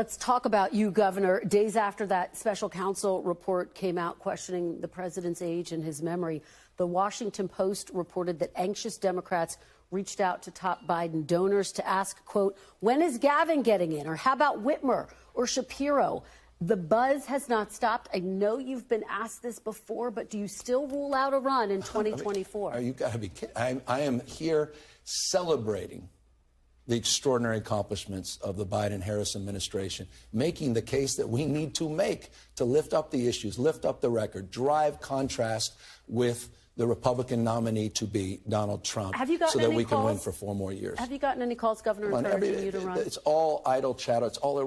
Let's talk about you, Governor. Days after that special counsel report came out questioning the president's age and his memory, the Washington Post reported that anxious Democrats reached out to top Biden donors to ask, quote, when is Gavin getting in? Or how about Whitmer or Shapiro? The buzz has not stopped. I know you've been asked this before, but do you still rule out a run in 2024? You got to be kidding. I am here celebrating the extraordinary accomplishments of the Biden-Harris administration, making the case that we need to make to lift up the issues, lift up the record, drive contrast with the Republican nominee to be Donald Trump, so that we can win for 4 more years. Have you gotten any calls, Governor, encouraging you to run? It's all idle chatter. It's all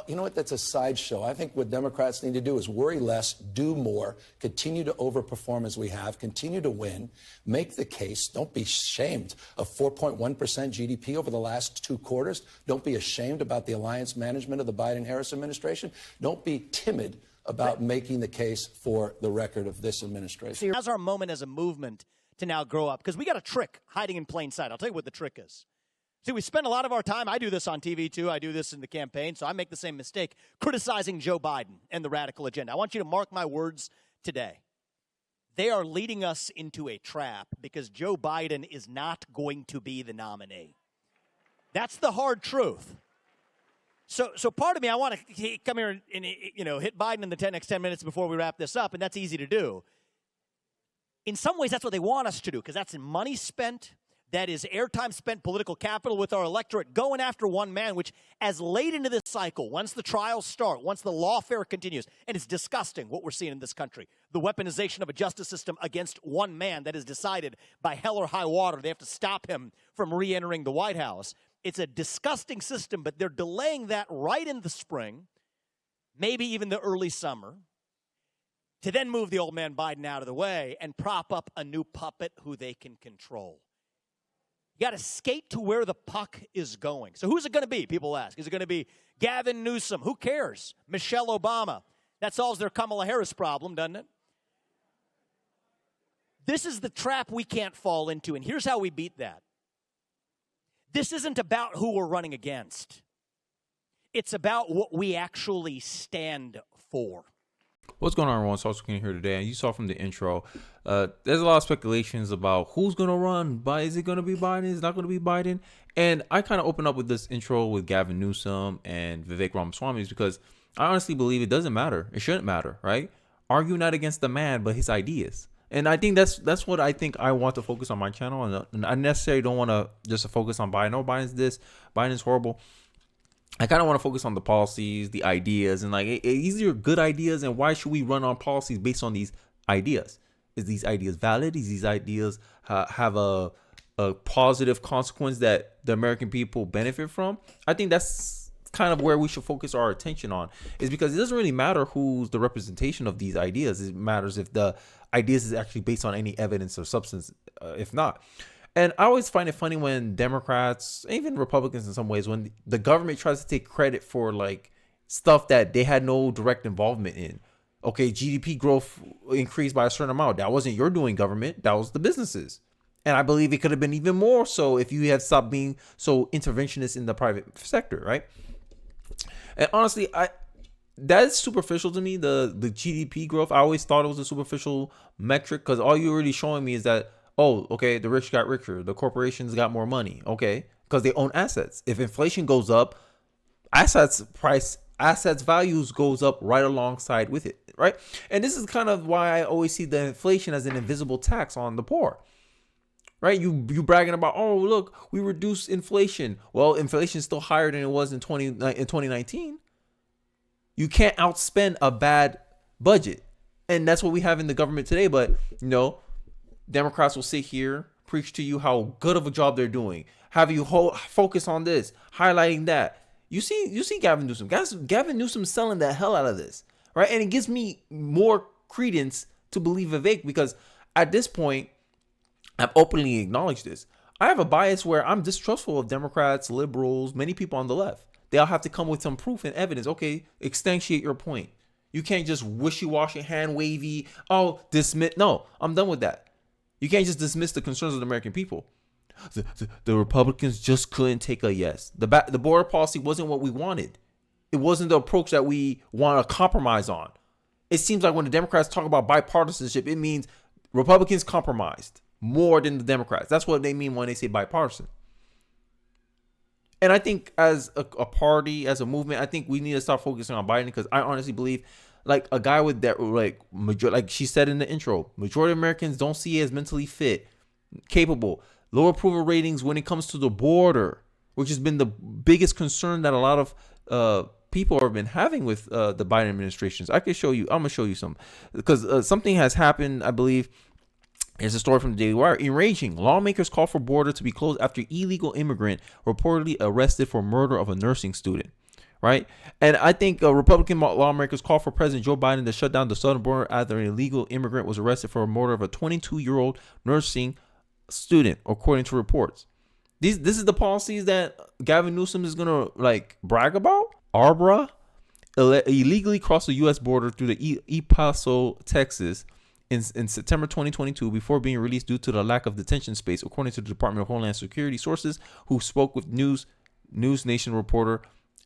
you know what? That's a sideshow. I think what Democrats need to do is worry less, do more, continue to overperform as we have, continue to win, make the case. Don't be ashamed of 4.1% GDP over the last 2 quarters. Don't be ashamed about the alliance management of the Biden-Harris administration. Don't be timid about making the case for the record of this administration. Now's our moment as a movement to now grow up, because we got a trick hiding in plain sight. I'll tell you what the trick is. See, we spend a lot of our time, I do this on TV too, I do this in the campaign, so I make the same mistake, criticizing Joe Biden and the radical agenda. I want you to mark my words today. They are leading us into a trap because Joe Biden is not going to be the nominee. That's the hard truth. So part of me, I want to come here and hit Biden in the next 10 minutes before we wrap this up, and that's easy to do. In some ways, that's what they want us to do, because that's money spent, that is airtime spent, political capital with our electorate, going after one man, which as late into this cycle, once the trials start, once the lawfare continues, and it's disgusting what we're seeing in this country, the weaponization of a justice system against one man that is decided by hell or high water. They have to stop him from re-entering the White House. It's a disgusting system, but they're delaying that right in the spring, maybe even the early summer, to then move the old man Biden out of the way and prop up a new puppet who they can control. You got to skate to where the puck is going. So who's it going to be, people ask? Is it going to be Gavin Newsom? Who cares? Michelle Obama. That solves their Kamala Harris problem, doesn't it? This is the trap we can't fall into, and here's how we beat that. This isn't about who we're running against. It's about what we actually stand for. What's going on, everyone? Sauce here today, and you saw from the intro, there's a lot of speculations about who's going to run. Is it going to be Biden? Is it not going to be Biden? And I kind of opened up with this intro with Gavin Newsom and Vivek Ramaswamy because I honestly believe it doesn't matter. It shouldn't matter, right? Argue not against the man, but his ideas. And I think that's what I think I want to focus on my channel. And I necessarily don't want to just focus on Biden. No, Biden's this, Biden's horrible. I kind of want to focus on the policies, the ideas, and these are good ideas. And why should we run on policies based on these ideas? Is these ideas valid? Is these ideas have a positive consequence that the American people benefit from? I think that's kind of where we should focus our attention on, is because it doesn't really matter who's the representation of these ideas. It matters if the ideas is actually based on any evidence or substance, if not. And I always find it funny when Democrats, even Republicans in some ways, when the government tries to take credit for stuff that they had no direct involvement in. Okay, GDP growth increased by a certain amount. That wasn't your doing, government. That was the businesses. And I believe it could have been even more so if you had stopped being so interventionist in the private sector, right? And honestly, that's superficial to me, the GDP growth. I always thought it was a superficial metric because all you're really showing me is that, oh, okay, the rich got richer. The corporations got more money. Okay, because they own assets. If inflation goes up, assets values goes up right alongside with it, right? And this is kind of why I always see the inflation as an invisible tax on the poor, right? You bragging about, oh, look, we reduced inflation. Well, inflation is still higher than it was in 2019. You can't outspend a bad budget. And that's what we have in the government today. But, Democrats will sit here, preach to you how good of a job they're doing, have you focus on this, highlighting that. You see Gavin Newsom. Gavin Newsom selling the hell out of this, right? And it gives me more credence to believe Vivek because at this point, I've openly acknowledged this. I have a bias where I'm distrustful of Democrats, liberals, many people on the left. They all have to come with some proof and evidence. Okay, substantiate your point. You can't just wishy-washy, hand-wavy, dismiss. No, I'm done with that. You can't just dismiss the concerns of the American people. The Republicans just couldn't take a yes. The border policy wasn't what we wanted. It wasn't the approach that we want to compromise on. It seems like when the Democrats talk about bipartisanship, it means Republicans compromised more than the Democrats. That's what they mean when they say bipartisan. And I think as a party, as a movement, I think we need to start focusing on Biden, because I honestly believe, like a guy with that, like she said in the intro, majority of Americans don't see as mentally fit, capable, low approval ratings when it comes to the border, which has been the biggest concern that a lot of people have been having with the Biden administrations. I can show you. I'm gonna show you some, because something has happened. I believe here's a story from the Daily Wire. Enraging. Lawmakers call for border to be closed after illegal immigrant reportedly arrested for murder of a nursing student. Right, and I think Republican lawmakers call for President Joe Biden to shut down the southern border after an illegal immigrant was arrested for a murder of a 22-year-old nursing student, according to reports. This is the policies that Gavin Newsom is gonna like brag about. Arbra illegally crossed the U.S. border through the El Paso, Texas, in September 2022 before being released due to the lack of detention space, according to the Department of Homeland Security sources who spoke with News Nation reporter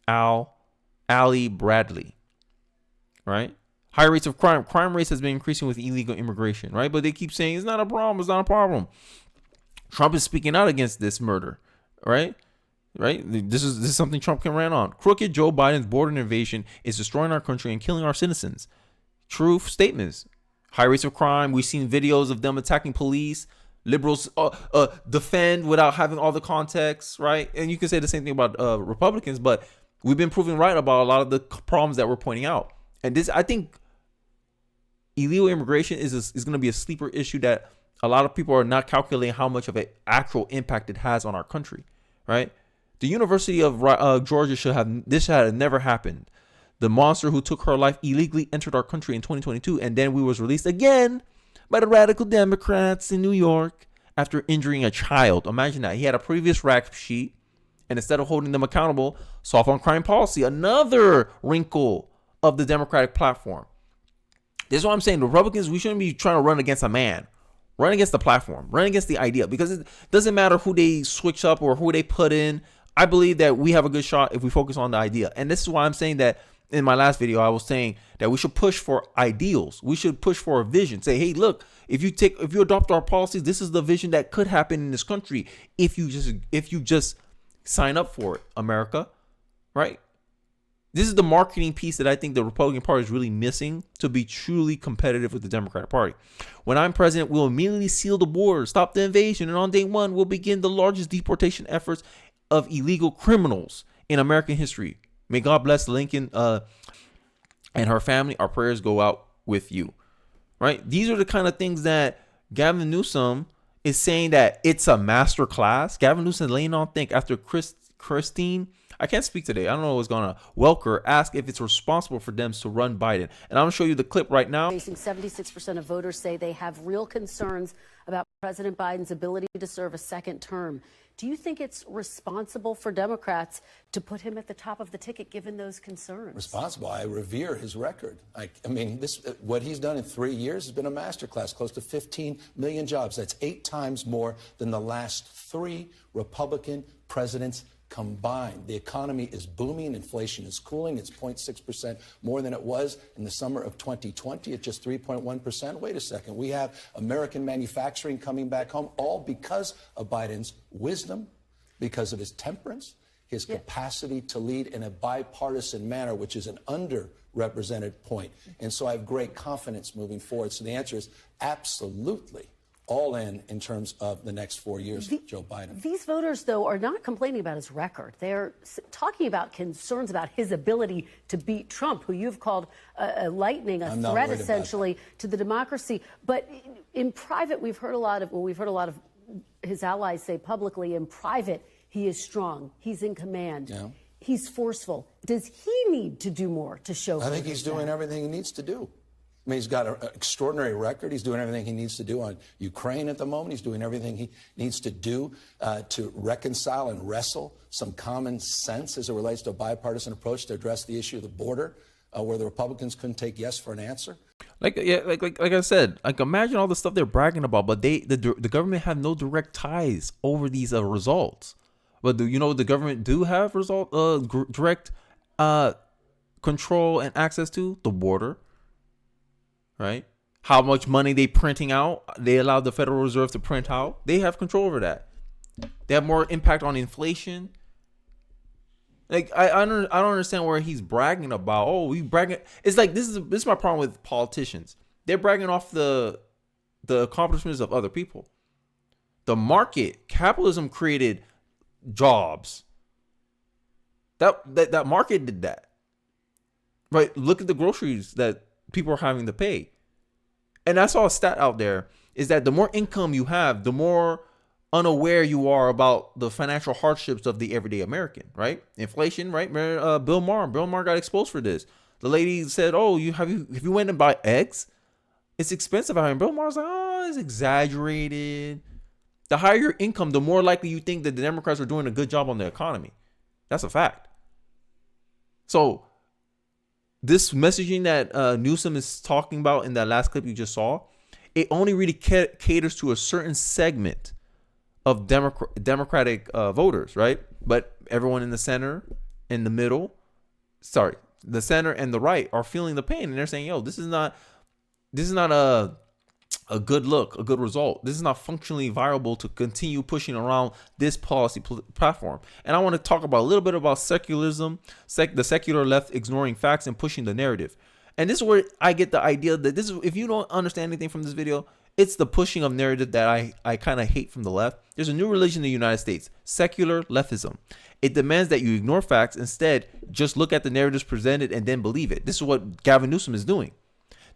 Ali Bradley. Right? High rates of crime. Crime rates has been increasing with illegal immigration. Right? But they keep saying it's not a problem. It's not a problem. Trump is speaking out against this murder. Right? Right? This is something Trump can rant on. Crooked Joe Biden's border invasion is destroying our country and killing our citizens. True statements. High rates of crime. We've seen videos of them attacking police. Liberals defend without having all the context, right? And you can say the same thing about Republicans, but we've been proven right about a lot of the problems that we're pointing out. And this, I think, illegal immigration is going to be a sleeper issue that a lot of people are not calculating how much of an actual impact it has on our country, right? The University of Georgia should have never happened. The monster who took her life illegally entered our country in 2022, and then we was released again by the radical Democrats in New York after injuring a child. Imagine that. He had a previous rap sheet, and instead of holding them accountable, soft on crime policy, another wrinkle of the Democratic platform. This is what I'm saying. The Republicans, we shouldn't be trying to run against a man. Run against the platform. Run against the idea, because it doesn't matter who they switch up or who they put in. I believe that we have a good shot if we focus on the idea. And this is why I'm saying that in my last video, I was saying that we should push for ideals. We should push for a vision. Say, hey, look, if you adopt our policies, this is the vision that could happen in this country if you just sign up for it, America, right? This is the marketing piece that I think the Republican Party is really missing to be truly competitive with the Democratic Party. When I'm president, we'll immediately seal the border, stop the invasion, and on day one, we'll begin the largest deportation efforts of illegal criminals in American history. May God bless Lincoln and her family. Our prayers go out with you. Right? These are the kind of things that Gavin Newsom is saying that it's a master class. Gavin Newsom laying on thick after Christine, I can't speak today, I don't know what's going on, Welker asked if it's responsible for them to run Biden. And I'm going to show you the clip right now. 76% of voters say they have real concerns about President Biden's ability to serve a second term. Do you think it's responsible for Democrats to put him at the top of the ticket, given those concerns? Responsible. I revere his record. I mean, what he's done in 3 years has been a masterclass, close to 15 million jobs. That's 8 times more than the last 3 Republican presidents combined. The economy is booming. Inflation is cooling. It's 0.6% more than it was in the summer of 2020 at just 3.1%. Wait a second. We have American manufacturing coming back home, all because of Biden's wisdom, because of his temperance, his capacity to lead in a bipartisan manner, which is an underrepresented point. And so I have great confidence moving forward. So the answer is absolutely all in terms of the next 4 years of Joe Biden. These voters, though, are not complaining about his record. They're talking about concerns about his ability to beat Trump, who you've called a threat, essentially, to the democracy. But in private, we've heard a lot of his allies say publicly, in private, he is strong. He's in command. Yeah. He's forceful. Does he need to do more to show? I think he's doing everything he needs to do. I mean, he's got an extraordinary record. He's doing everything he needs to do on Ukraine at the moment. He's doing everything he needs to do to reconcile and wrestle some common sense as it relates to a bipartisan approach to address the issue of the border, where the Republicans couldn't take yes for an answer. Like I said, like imagine all the stuff they're bragging about, but the government have no direct ties over these results. But the government do have direct control and access to? The border, right? How much money they printing out? They allow the Federal Reserve to print out. They have control over that. They have more impact on inflation. Like I don't understand where he's bragging about. Oh, we bragging. It's like this is my problem with politicians. They're bragging off the accomplishments of other people. The market, capitalism created jobs. That market did that. Right? Look at the groceries that people are having to pay. And I saw a stat out there is that the more income you have, the more unaware you are about the financial hardships of the everyday American, right? Inflation, right? Bill Maher got exposed for this. The lady said, "Oh, if you went and buy eggs, it's expensive out here." And Bill Maher's like, "Oh, it's exaggerated." The higher your income, the more likely you think that the Democrats are doing a good job on the economy. That's a fact. So this messaging that Newsom is talking about in that last clip you just saw, it only really caters to a certain segment of Democratic voters, right? But everyone in the center, in the middle, the center and the right are feeling the pain, and they're saying, "Yo, this is not a good look, a good result. This is not functionally viable to continue pushing around this policy platform." And I want to talk about a little bit about secularism, the secular left ignoring facts and pushing the narrative. And this is where I get the idea that this is, if you don't understand anything from this video, it's the pushing of narrative that I kind of hate from the left. There's a new religion in the United States, secular leftism. It demands that you ignore facts. Instead, just look at the narratives presented and then believe it. This is what Gavin Newsom is doing.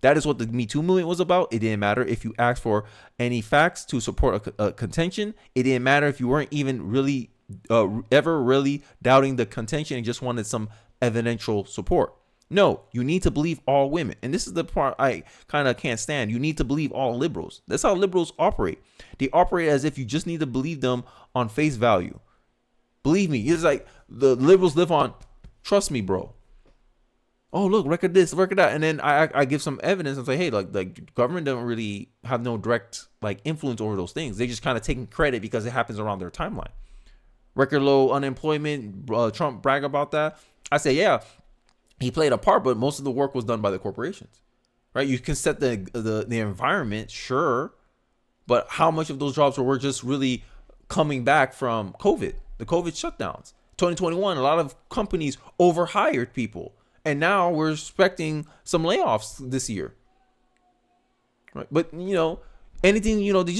That is what the Me Too movement was about. It didn't matter if you asked for any facts to support a contention. It didn't matter if you weren't even really ever really doubting the contention and just wanted some evidential support. No, you need to believe all women. And this is the part I kind of can't stand. You need to believe all liberals. That's how liberals operate. They operate as if you just need to believe them on face value. Believe me, it's like the liberals live on, trust me, bro. Oh, look, record this, record that. And then I give some evidence and say, hey, like government doesn't really have no direct like influence over those things. They just kind of taking credit because it happens around their timeline. Record low unemployment, Trump brag about that. I say, yeah, he played a part, but most of the work was done by the corporations, right? You can set the environment, sure, but how much of those jobs were just really coming back from COVID, the COVID shutdowns? 2021, a lot of companies overhired people. And now we're expecting some layoffs this year, right? But anything,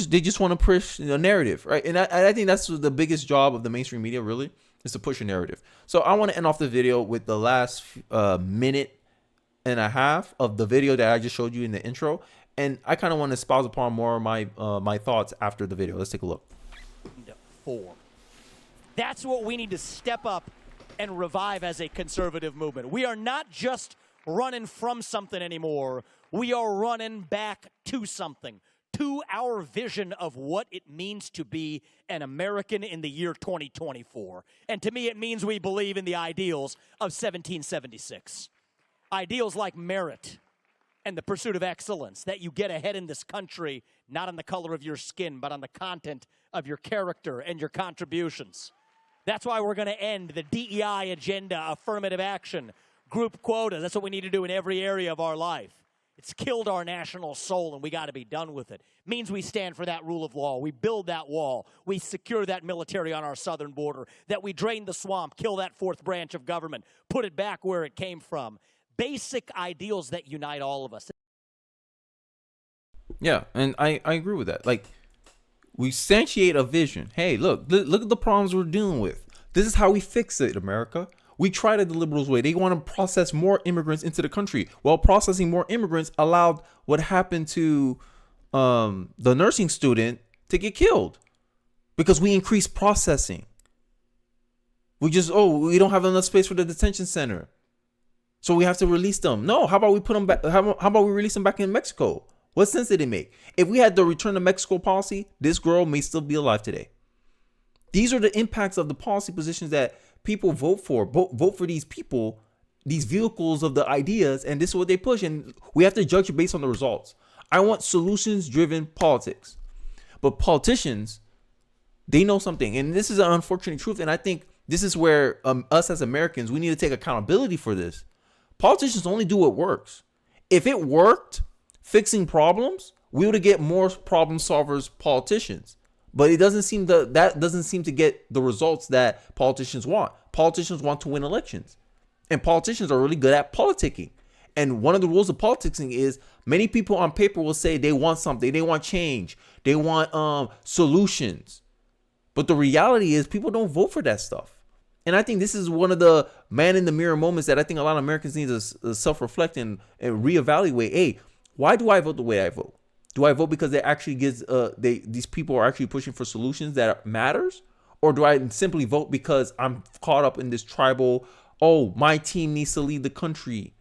they just want to push a narrative, right? And I think that's the biggest job of the mainstream media, really, is to push a narrative. So I want to end off the video with the last minute and a half of the video that I just showed you in the intro, and I kind of want to espouse upon more of my thoughts after the video. Let's take a look. 4. That's what we need to step up and revive as a conservative movement. We are not just running from something anymore. We are running back to something, to our vision of what it means to be an American in the year 2024. And to me, it means we believe in the ideals of 1776. Ideals like merit and the pursuit of excellence, that you get ahead in this country, not on the color of your skin, but on the content of your character and your contributions. That's why we're going to end the DEI agenda, affirmative action, group quotas. That's what we need to do in every area of our life. It's killed our national soul, and we got to be done with it. Means we stand for that rule of law. We build that wall. We secure that military on our southern border, that we drain the swamp, kill that fourth branch of government, put it back where it came from. Basic ideals that unite all of us. Yeah, and I agree with that. Like, we substantiate a vision. Hey, look at the problems we're dealing with. This is how we fix it, America. We tried it the liberals' way. They want to process more immigrants into the country. Well, processing more immigrants allowed what happened to the nursing student to get killed because we increased processing. We don't have enough space for the detention center, so we have to release them. No, how about we put them back? How about we release them back in Mexico? What sense did it make? If we had the return to Mexico policy, this girl may still be alive today. These are the impacts of the policy positions that people vote for. Vote for these people, these vehicles of the ideas, and this is what they push. And we have to judge it based on the results. I want solutions-driven politics. But politicians, they know something. And this is an unfortunate truth. And I think this is where us as Americans, we need to take accountability for this. Politicians only do what works. If it worked fixing problems, we would get more problem solvers politicians. But it doesn't seem that doesn't seem to get the results that politicians want. Politicians want to win elections. And politicians are really good at politicking. And one of the rules of politicking is many people on paper will say they want something, they want change, they want solutions. But the reality is people don't vote for that stuff. And I think this is one of the man in the mirror moments that I think a lot of Americans need to self-reflect and reevaluate. Hey, why do I vote the way I vote? Do I vote because it actually gives these people are actually pushing for solutions that matters? Or do I simply vote because I'm caught up in this tribal, oh, my team needs to lead the country?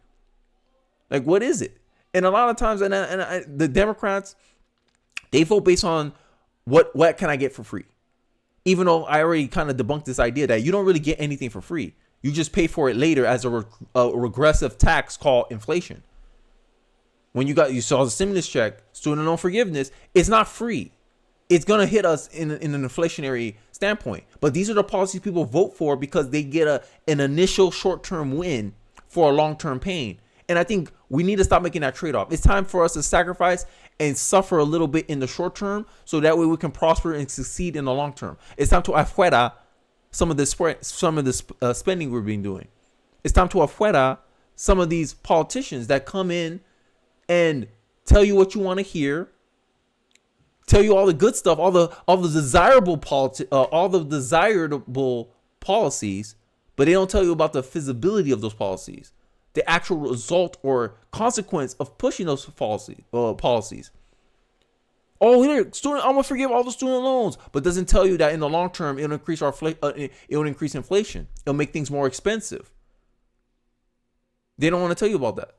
Like, what is it? And a lot of times, the Democrats, they vote based on what can I get for free? Even though I already kind of debunked this idea that you don't really get anything for free. You just pay for it later as a regressive tax called inflation. When you saw the stimulus check, student loan forgiveness, it's not free. It's going to hit us in an inflationary standpoint. But these are the policies people vote for because they get an initial short-term win for a long-term pain. And I think we need to stop making that trade-off. It's time for us to sacrifice and suffer a little bit in the short term so that way we can prosper and succeed in the long term. It's time to afuera some of this spending we've been doing. It's time to afuera some of these politicians that come in and tell you what you want to hear, tell you all the good stuff, all the desirable policies, but they don't tell you about the feasibility of those policies. The actual result or consequence of pushing those policies. Oh, here, I'm gonna forgive all the student loans, but doesn't tell you that in the long term it'll increase inflation. It'll make things more expensive. They don't want to tell you about that.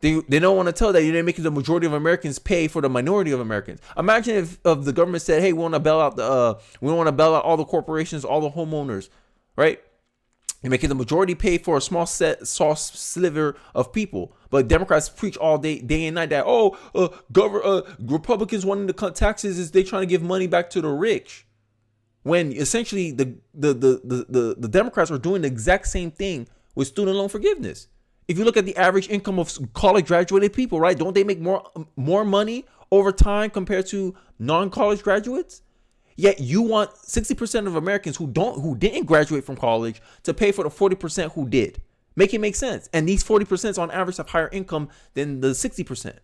They don't want to tell that you're making the majority of Americans pay for the minority of Americans. Imagine if the government said, "Hey, we want to bail out all the corporations, all the homeowners, right?" You're making the majority pay for a small sliver of people. But Democrats preach all day and night that, Republicans wanting to cut taxes is they trying to give money back to the rich. When essentially the Democrats are doing the exact same thing with student loan forgiveness. If you look at the average income of college graduated people, right? Don't they make more money over time compared to non-college graduates? Yet you want 60% of Americans who didn't graduate from college to pay for the 40% who did. Make it make sense. And these 40% on average have higher income than the 60%.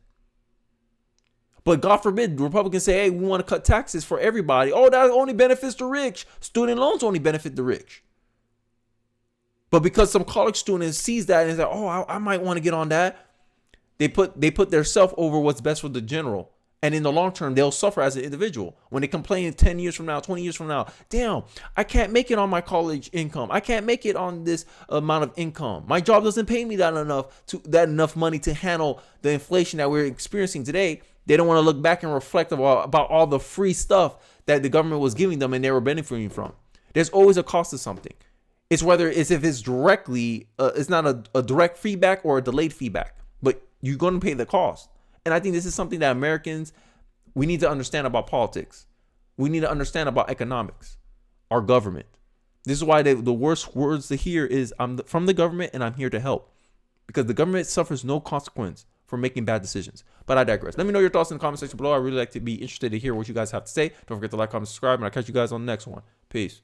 But God forbid, Republicans say, hey, we want to cut taxes for everybody. Oh, that only benefits the rich. Student loans only benefit the rich. But because some college student sees that and is like, oh, I might want to get on that. They put their self over what's best for the general. And in the long term, they'll suffer as an individual. When they complain 10 years from now, 20 years from now, damn, I can't make it on my college income. I can't make it on this amount of income. My job doesn't pay me that enough money to handle the inflation that we're experiencing today. They don't want to look back and reflect about all the free stuff that the government was giving them and they were benefiting from. There's always a cost to something. It's if it's directly, it's not a direct feedback or a delayed feedback, but you're going to pay the cost. And I think this is something that Americans, we need to understand about politics. We need to understand about economics, our government. This is why the worst words to hear is, I'm from the government and I'm here to help. Because the government suffers no consequence for making bad decisions. But I digress. Let me know your thoughts in the comment section below. I really like to be interested to hear what you guys have to say. Don't forget to like, comment, subscribe, and I'll catch you guys on the next one. Peace.